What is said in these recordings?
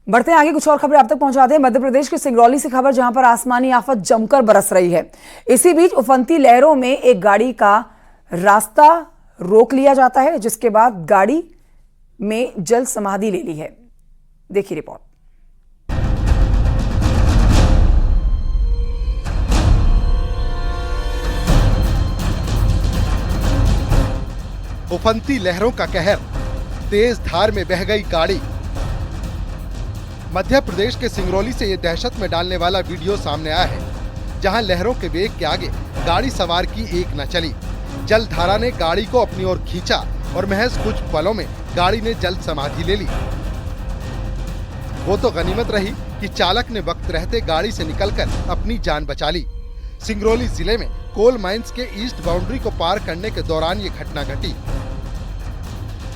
बढ़ते हैं आगे, कुछ और खबरें आप तक पहुंचा दें। मध्य प्रदेश के सिंगरौली से खबर, जहां पर आसमानी आफत जमकर बरस रही है। इसी बीच उफनती लहरों में एक गाड़ी का रास्ता रोक लिया जाता है, जिसके बाद गाड़ी में जल समाधि ले ली है। देखिए रिपोर्ट। उफनती लहरों का कहर, तेज धार में बह गई गाड़ी। मध्य प्रदेश के सिंगरौली से ये दहशत में डालने वाला वीडियो सामने आया है, जहां लहरों के वेग के आगे गाड़ी सवार की एक न चली। जल धारा ने गाड़ी को अपनी ओर खींचा और महज कुछ पलों में गाड़ी ने जल समाधि ले ली। वो तो गनीमत रही कि चालक ने वक्त रहते गाड़ी से निकलकर अपनी जान बचा ली। सिंगरौली जिले में कोल माइंस के ईस्ट बाउंड्री को पार करने के दौरान ये घटना घटी।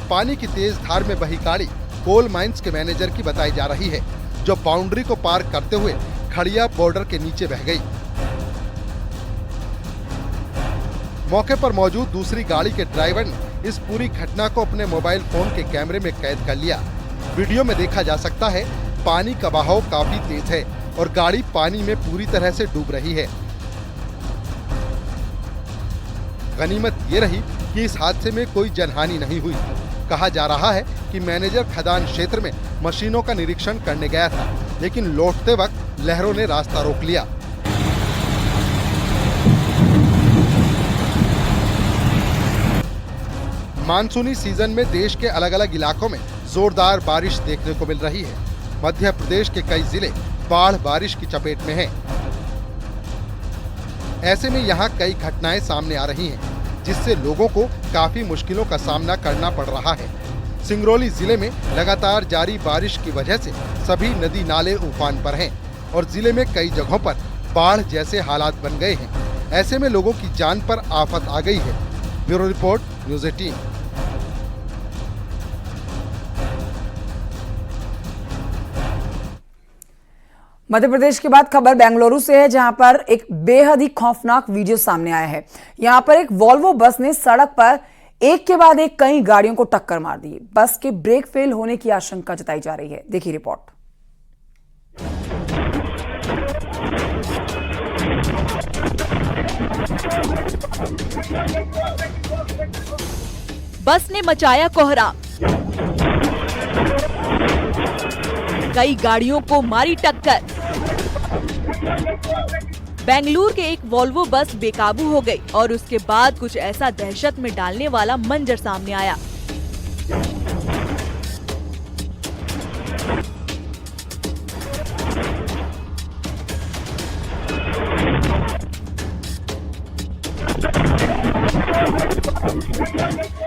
पानी की तेज धार में बही गाड़ी कोल माइंस के मैनेजर की बताई जा रही है, जो बाउंड्री को पार करते हुए खड़िया बॉर्डर के नीचे बह गई। मौके पर मौजूद दूसरी गाड़ी के ड्राइवर ने इस पूरी घटना को अपने मोबाइल फोन के कैमरे में कैद कर लिया। वीडियो में देखा जा सकता है पानी का बहाव काफी तेज है और गाड़ी पानी में पूरी तरह से डूब रही है। गनीमत ये रही कि इस हादसे में कोई जनहानि नहीं हुई। कहा जा रहा है कि मैनेजर खदान क्षेत्र में मशीनों का निरीक्षण करने गया था, लेकिन लौटते वक्त लहरों ने रास्ता रोक लिया। मानसूनी सीजन में देश के अलग अलग इलाकों में जोरदार बारिश देखने को मिल रही है। मध्य प्रदेश के कई जिले बाढ़ बारिश की चपेट में हैं। ऐसे में यहाँ कई घटनाएं सामने आ रही हैं, जिससे लोगों को काफी मुश्किलों का सामना करना पड़ रहा है। सिंगरौली जिले में लगातार जारी बारिश की वजह से सभी नदी नाले उफान पर हैं और जिले में कई जगहों पर बाढ़ जैसे हालात बन गए हैं। ऐसे में लोगों की जान पर आफत आ गई है। Bureau report, news 18। Madhya Pradesh के बाद खबर बेंगलुरु से है, जहां पर एक बेहद ही खौफनाक वीडियो सामने आया है। यहां पर एक वॉल्वो बस ने सड़क पर एक के बाद एक कई गाड़ियों को टक्कर मार दी। बस के ब्रेक फेल होने की आशंका जताई जा रही है। देखिए रिपोर्ट। बस ने मचाया कोहराम, कई गाड़ियों को मारी टक्कर। बेंगलुरु के एक वॉल्वो बस बेकाबू हो गई और उसके बाद कुछ ऐसा दहशत में डालने वाला मंजर सामने आया।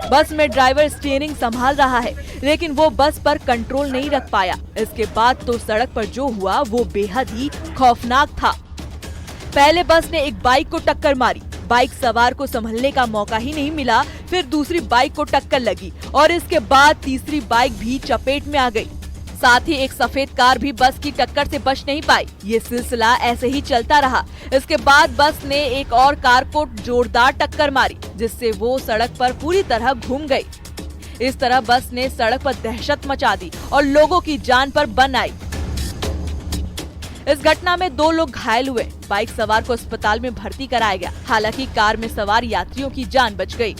बस में ड्राइवर स्टीयरिंग संभाल रहा है, लेकिन वो बस पर कंट्रोल नहीं रख पाया। इसके बाद तो सड़क पर जो हुआ वो बेहद ही खौफनाक था। पहले बस ने एक बाइक को टक्कर मारी, बाइक सवार को संभलने का मौका ही नहीं मिला। फिर दूसरी बाइक को टक्कर लगी और इसके बाद तीसरी बाइक भी चपेट में आ गई। साथ ही एक सफेद कार भी बस की टक्कर से बच नहीं पाई। ये सिलसिला ऐसे ही चलता रहा। इसके बाद बस ने एक और कार को जोरदार टक्कर मारी, जिससे वो सड़क पर पूरी तरह घूम गई। इस तरह बस ने सड़क पर दहशत मचा दी और लोगों की जान पर बन आई। इस घटना में 2 लोग घायल हुए। बाइक सवार को अस्पताल में भर्ती कराया गया। हालांकि कार में सवार यात्रियों की जान बच गई।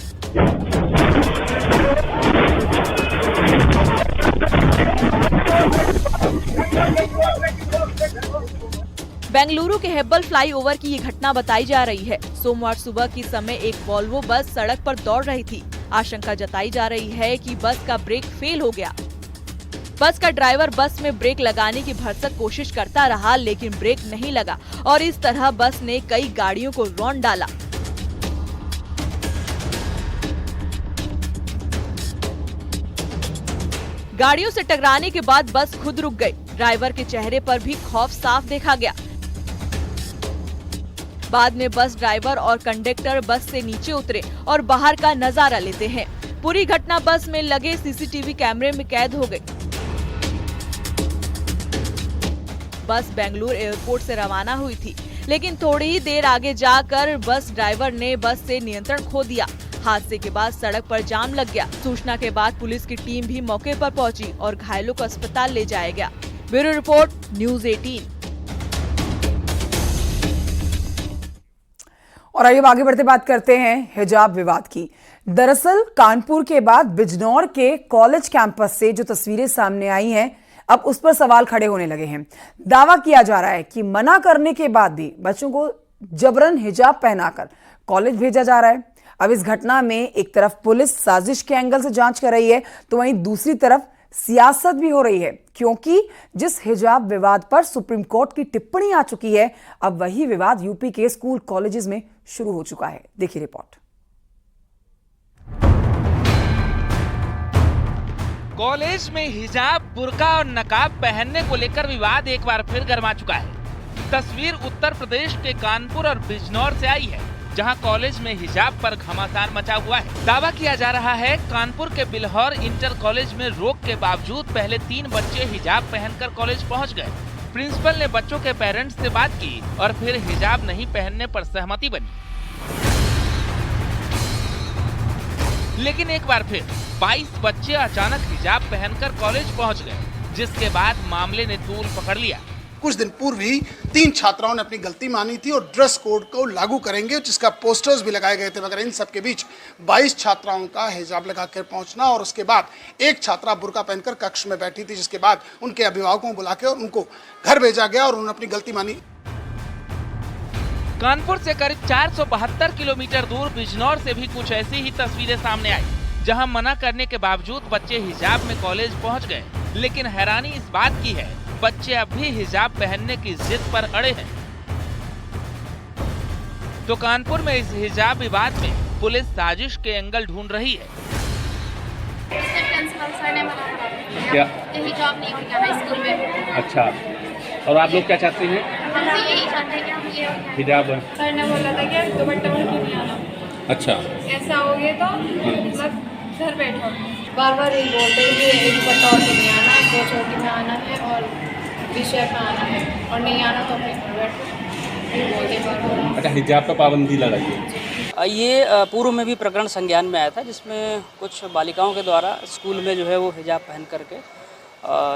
बेंगलुरु के हेब्बल फ्लाईओवर की ये घटना बताई जा रही है। सोमवार सुबह के समय एक वॉल्वो बस सड़क पर दौड़ रही थी। आशंका जताई जा रही है कि बस का ब्रेक फेल हो गया। बस का ड्राइवर बस में ब्रेक लगाने की भरसक कोशिश करता रहा, लेकिन ब्रेक नहीं लगा और इस तरह बस ने कई गाड़ियों को रौंद डाला। गाड़ियों से टकराने के बाद बस खुद रुक गई। ड्राइवर के चेहरे पर भी खौफ साफ देखा गया। बाद में बस ड्राइवर और कंडक्टर बस से नीचे उतरे और बाहर का नजारा लेते हैं। पूरी घटना बस में लगे सीसीटीवी कैमरे में कैद हो गई। बस बेंगलुरु एयरपोर्ट से रवाना हुई थी, लेकिन थोड़ी ही देर आगे जाकर बस ड्राइवर ने बस से नियंत्रण खो दिया। हादसे के बाद सड़क पर जाम लग गया। सूचना के बाद पुलिस की टीम भी मौके पर पहुंची और घायलों को अस्पताल ले जाया गया। Bureau report, news 18। और आइए आगे बढ़ते बात करते हैं हिजाब विवाद की। दरअसल कानपुर के बाद बिजनौर के कॉलेज कैंपस से जो तस्वीरें सामने आई हैं, अब उस पर सवाल खड़े होने लगे हैं। दावा किया जा रहा है कि मना करने के बाद भी बच्चों को जबरन हिजाब पहनाकर कॉलेज भेजा जा रहा है। अब इस घटना में एक तरफ पुलिस साजिश के एंगल से जांच कर रही है, तो वहीं दूसरी तरफ सियासत भी हो रही है, क्योंकि जिस हिजाब विवाद पर सुप्रीम कोर्ट की टिप्पणी आ चुकी है, अब वही विवाद यूपी के स्कूल कॉलेजेस में शुरू हो चुका है। देखिए रिपोर्ट। कॉलेज में हिजाब, बुर्का और नकाब पहनने को लेकर विवाद एक बार फिर गर्मा चुका है। तस्वीर उत्तर प्रदेश के कानपुर और बिजनौर से आई है, जहां कॉलेज में हिजाब पर घमासान मचा हुआ है। दावा किया जा रहा है कानपुर के बिल्हौर इंटर कॉलेज में रोक के बावजूद पहले 3 बच्चे हिजाब पहनकर कॉलेज पहुंच गए। प्रिंसिपल ने बच्चों के पेरेंट्स से बात की और फिर हिजाब नहीं पहनने पर सहमति बनी। लेकिन एक बार फिर 22 बच्चे अचानक हिजाब पहनकर कॉलेज पहुंच गए, जिसके बाद मामले ने तूल पकड़ लिया। कुछ दिन पूर्व ही 3 छात्राओं ने अपनी गलती मानी थी और ड्रेस कोड को लागू करेंगे, जिसका पोस्टर्स भी लगाए गए थे, मगर इन सब के बीच 22 छात्राओं का हिजाब लगाकर पहुंचना और उसके बाद एक छात्रा बुर्का पहनकर कक्ष में बैठी थी, जिसके बाद उनके अभिभावकों को बुलाकर उनको घर भेजा गया और उन्होंने अपनी गलती मानी। कानपुर से करीब 472 किलोमीटर दूर बिजनौर से भी कुछ ऐसी ही तस्वीरें सामने आई, जहां मना करने के बावजूद बच्चे हिजाब में कॉलेज पहुंच गए। लेकिन हैरानी इस बात की है, बच्चे अब भी हिजाब पहनने की जिद पर अड़े हैं। तो कानपुर में इस हिजाब विवाद में पुलिस साजिश के एंगल ढूंढ रही है। प्रिंसिपल सर ने मना करा क्या? हिजाब नहीं होगा हाई स्कूल में। अच्छा, और आप लोग क्या चाहते हैं? हम तो यही चाहते हैं कि हम ये हिजाब। सर ने बोला था कि दुपट्टा ओढ़ के नहीं आना। अच्छा, ऐसा हो गया तो मतलब घर बैठो। बार बार यही बोलते हैं कि दुपट्टा ओढ़ के नहीं आना, 2 चोटी में आना है और विषय में आना है, और नहीं आना तो अपने घर बैठो, ये बोलते बार। अच्छा, हिजाब पर पाबंदी लगाई है। ये पूर्व में भी प्रकरण संज्ञान में आया था, जिसमें कुछ बालिकाओं के द्वारा स्कूल में जो है वो हिजाब पहन करके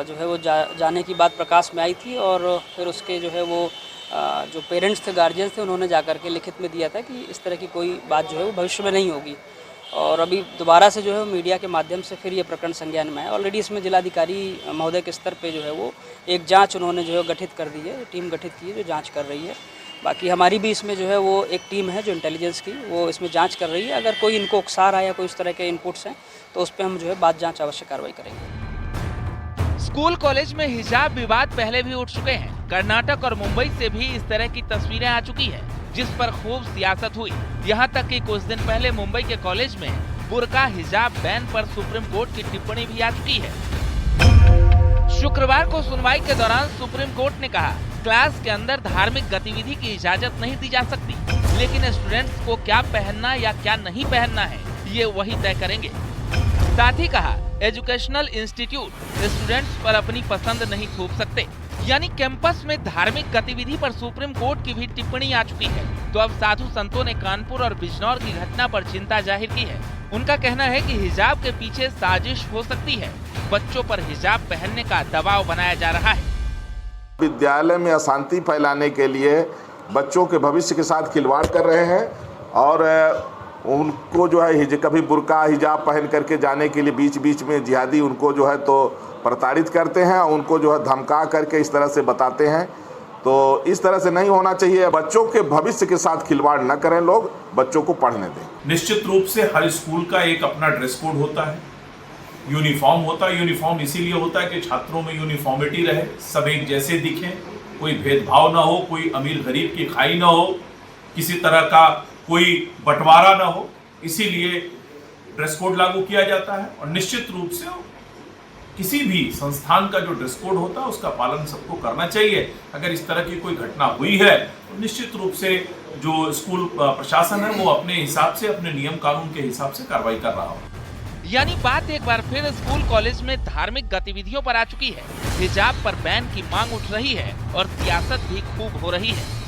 जो है वो जाने की बात प्रकाश में आई थी, और फिर उसके जो है वो जो पेरेंट्स थे, गार्जियंस थे, उन्होंने जा करके लिखित में दिया था कि इस तरह की कोई बात जो है वो भविष्य में नहीं होगी। और अभी दोबारा से जो है मीडिया के माध्यम से फिर ये प्रकरण संज्ञान में है। ऑलरेडी इसमें जिलाधिकारी महोदय के स्तर पे जो है वो एक जांच उन्होंने जो है गठित कर दी है, टीम गठित की है जो जांच कर रही है। बाकी हमारी भी इसमें जो है वो एक टीम है जो इंटेलिजेंस की, वो इसमें जांच कर रही है। अगर कोई इनको उकसा रहा है या कोई इस तरह के इनपुट्स हैं तो उस पर हम जो है बाद जांच अवश्य कार्रवाई करेंगे। स्कूल कॉलेज में हिजाब विवाद पहले भी उठ चुके हैं। कर्नाटक और मुंबई से भी इस तरह की तस्वीरें आ चुकी हैं, जिस पर खूब सियासत हुई। यहाँ तक कि कुछ दिन पहले मुंबई के कॉलेज में बुर्का हिजाब बैन पर सुप्रीम कोर्ट की टिप्पणी भी आ चुकी है। शुक्रवार को सुनवाई के दौरान सुप्रीम कोर्ट ने कहा, क्लास के अंदर धार्मिक गतिविधि की इजाजत नहीं दी जा सकती, लेकिन स्टूडेंट्स को क्या पहनना या क्या नहीं पहनना है ये वही तय करेंगे। साथ ही कहा, एजुकेशनल इंस्टीट्यूट स्टूडेंट्स पर अपनी पसंद नहीं थोप सकते। यानी कैंपस में धार्मिक गतिविधि पर सुप्रीम कोर्ट की भी टिप्पणी आ चुकी है। तो अब साधु संतों ने कानपुर और बिजनौर की घटना पर चिंता जाहिर की है। उनका कहना है कि हिजाब के पीछे साजिश हो सकती है, बच्चों पर हिजाब पहनने का दबाव बनाया जा रहा है। विद्यालय में अशांति फैलाने के लिए बच्चों के भविष्य के साथ खिलवाड़ कर रहे हैं और उनको जो है कभी बुर्का हिजाब पहन करके जाने के लिए बीच बीच में जिहादी उनको जो है तो प्रताड़ित करते हैं, उनको जो है धमका करके इस तरह से बताते हैं। तो इस तरह से नहीं होना चाहिए। बच्चों के भविष्य के साथ खिलवाड़ न करें, लोग बच्चों को पढ़ने दें। निश्चित रूप से हर स्कूल का एक अपना ड्रेस कोड होता है, यूनिफॉर्म होता है। यूनिफॉर्म इसीलिए होता है कि छात्रों में यूनिफॉर्मिटी रहे, सब एक जैसे दिखें, कोई भेदभाव ना हो, कोई अमीर गरीब की खाई ना हो, किसी तरह का कोई बंटवारा ना हो, इसीलिए ड्रेस कोड लागू किया जाता है। और निश्चित रूप से किसी भी संस्थान का जो ड्रेस कोड होता है उसका पालन सबको करना चाहिए। अगर इस तरह की कोई घटना हुई है तो निश्चित रूप से जो स्कूल प्रशासन है वो अपने हिसाब से, अपने नियम कानून के हिसाब से कार्रवाई कर रहा हो। यानी बात एक बार फिर स्कूल कॉलेज में धार्मिक गतिविधियों पर आ चुकी है। हिजाब पर बैन की मांग उठ रही है और सियासत भी खूब हो रही है।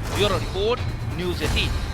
Bureau report, news 18।